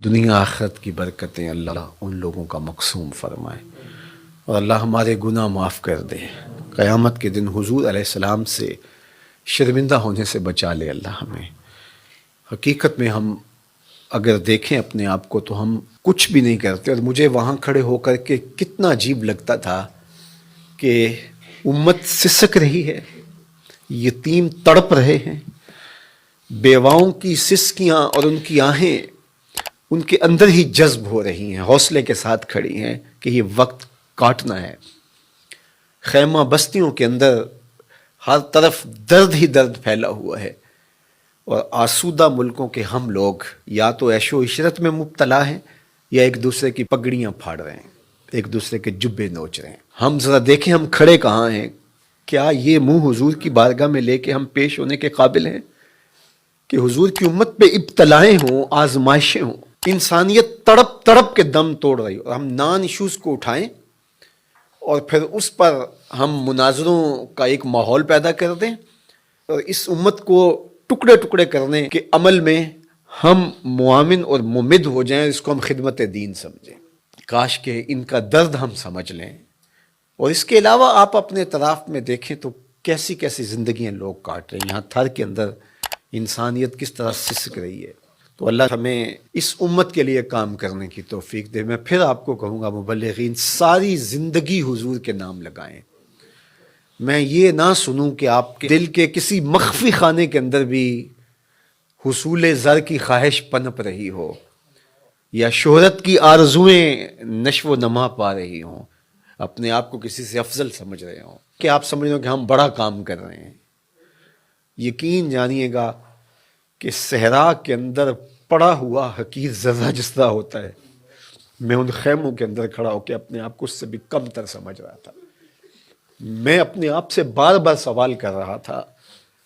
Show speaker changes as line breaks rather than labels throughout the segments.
دنیا آخرت کی برکتیں اللہ ان لوگوں کا مقسوم فرمائے اور اللہ ہمارے گناہ معاف کر دے۔ قیامت کے دن حضور علیہ السلام سے شرمندہ ہونے سے بچا لے اللہ ہمیں۔ حقیقت میں ہم اگر دیکھیں اپنے آپ کو تو ہم کچھ بھی نہیں کرتے، اور مجھے وہاں کھڑے ہو کر کے کتنا عجیب لگتا تھا کہ امت سسک رہی ہے، یتیم تڑپ رہے ہیں، بیواؤں کی سسکیاں اور ان کی آہیں ان کے اندر ہی جذب ہو رہی ہیں، حوصلے کے ساتھ کھڑی ہیں کہ یہ وقت کاٹنا ہے۔ خیمہ بستیوں کے اندر ہر طرف درد ہی درد پھیلا ہوا ہے، اور آسودہ ملکوں کے ہم لوگ یا تو عیش و عشرت میں مبتلا ہیں یا ایک دوسرے کی پگڑیاں پھاڑ رہے ہیں، ایک دوسرے کے جبے نوچ رہے ہیں۔ ہم ذرا دیکھیں ہم کھڑے کہاں ہیں؟ کیا یہ منہ حضور کی بارگاہ میں لے کے ہم پیش ہونے کے قابل ہیں کہ حضور کی امت پہ ابتلائیں ہوں، آزمائشیں ہوں، انسانیت تڑپ تڑپ کے دم توڑ رہی ہو، اور ہم نان ایشوز کو اٹھائیں اور پھر اس پر ہم مناظروں کا ایک ماحول پیدا کر دیں، اور اس امت کو ٹکڑے ٹکڑے کرنے کے عمل میں ہم معاون اور ممد ہو جائیں، اس کو ہم خدمت دین سمجھیں۔ کاش کہ ان کا درد ہم سمجھ لیں۔ اور اس کے علاوہ آپ اپنے اطراف میں دیکھیں تو کیسی کیسی زندگیاں لوگ کاٹ رہے ہیں، یہاں تھر کے اندر انسانیت کس طرح سسک رہی ہے۔ تو اللہ ہمیں اس امت کے لیے کام کرنے کی توفیق دے۔ میں پھر آپ کو کہوں گا مبلغین ساری زندگی حضور کے نام لگائیں۔ میں یہ نہ سنوں کہ آپ کے دل کے کسی مخفی خانے کے اندر بھی حصول زر کی خواہش پنپ رہی ہو، یا شہرت کی آرزوئیں نشو و نما پا رہی ہوں، اپنے آپ کو کسی سے افضل سمجھ رہے ہوں، کہ آپ سمجھ رہے ہو کہ ہم بڑا کام کر رہے ہیں۔ یقین جانیے گا کہ صحرا کے اندر پڑا ہوا حقیر ذرہ جس طرح ہوتا ہے، میں ان خیموں کے اندر کھڑا ہو کے اپنے آپ کو اس سے بھی کم تر سمجھ رہا تھا۔ میں اپنے آپ سے بار بار سوال کر رہا تھا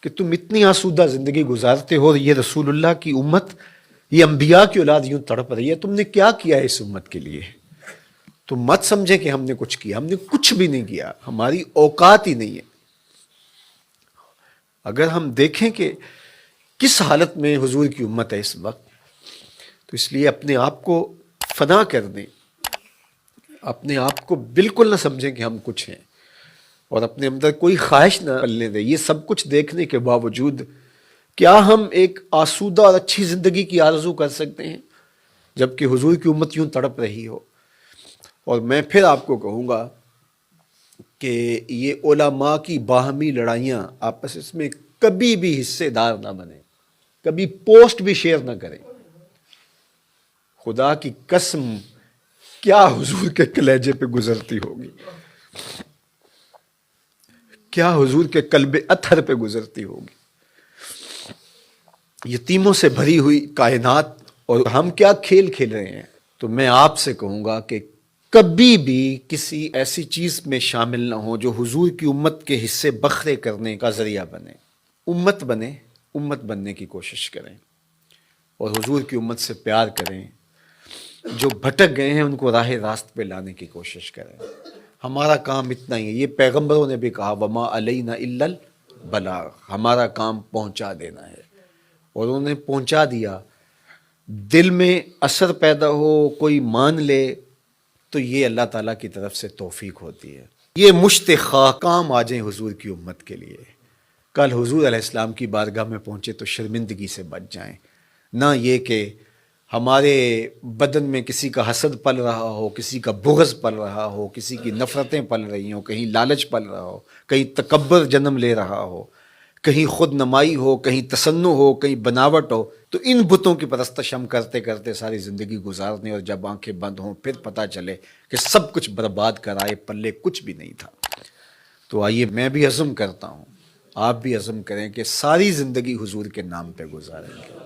کہ تم اتنی آسودہ زندگی گزارتے ہو، یہ رسول اللہ کی امت، یہ انبیاء کی اولاد یوں تڑپ رہی ہے، تم نے کیا کیا ہے اس امت کے لیے؟ تم مت سمجھے کہ ہم نے کچھ کیا، ہم نے کچھ بھی نہیں کیا، ہماری اوقات ہی نہیں ہے۔ اگر ہم دیکھیں کہ کس حالت میں حضور کی امت ہے اس وقت، تو اس لیے اپنے آپ کو فنا کر دیں، اپنے آپ کو بالکل نہ سمجھیں کہ ہم کچھ ہیں، اور اپنے اندر کوئی خواہش نہ پلنے دیں۔ یہ سب کچھ دیکھنے کے باوجود کیا ہم ایک آسودہ اور اچھی زندگی کی آرزو کر سکتے ہیں جبکہ حضور کی امت یوں تڑپ رہی ہو؟ اور میں پھر آپ کو کہوں گا کہ یہ علماء کی باہمی لڑائیاں آپس میں کبھی بھی حصے دار نہ بنیں، کبھی پوسٹ بھی شیئر نہ کریں۔ خدا کی قسم کیا حضور کے کلیجے پہ گزرتی ہوگی، کیا حضور کے قلب اطہر پہ گزرتی ہوگی۔ یتیموں سے بھری ہوئی کائنات، اور ہم کیا کھیل کھیل رہے ہیں۔ تو میں آپ سے کہوں گا کہ کبھی بھی کسی ایسی چیز میں شامل نہ ہو جو حضور کی امت کے حصے بکھرے کرنے کا ذریعہ بنے۔ امت بنے، امت بننے کی کوشش کریں، اور حضور کی امت سے پیار کریں۔ جو بھٹک گئے ہیں ان کو راہ راست پہ لانے کی کوشش کریں۔ ہمارا کام اتنا ہی ہے، یہ پیغمبروں نے بھی کہا وما علینا الا البلاغ، ہمارا کام پہنچا دینا ہے، اور انہوں نے پہنچا دیا۔ دل میں اثر پیدا ہو، کوئی مان لے، تو یہ اللہ تعالیٰ کی طرف سے توفیق ہوتی ہے۔ یہ مشت خواہ کام آ جائیں حضور کی امت کے لیے، کل حضور علیہ السلام کی بارگاہ میں پہنچے تو شرمندگی سے بچ جائیں، نہ یہ کہ ہمارے بدن میں کسی کا حسد پل رہا ہو، کسی کا بغض پل رہا ہو، کسی کی نفرتیں پل رہی ہوں، کہیں لالچ پل رہا ہو، کہیں تکبر جنم لے رہا ہو، کہیں خود نمائی ہو، کہیں تصنع ہو، کہیں بناوٹ ہو، تو ان بتوں کی پرستش ہم کرتے کرتے ساری زندگی گزارنے، اور جب آنکھیں بند ہوں پھر پتہ چلے کہ سب کچھ برباد کرائے، پلے کچھ بھی نہیں تھا۔ تو آئیے میں بھی عزم کرتا ہوں، آپ بھی عزم کریں کہ ساری زندگی حضور کے نام پہ گزاریں گے۔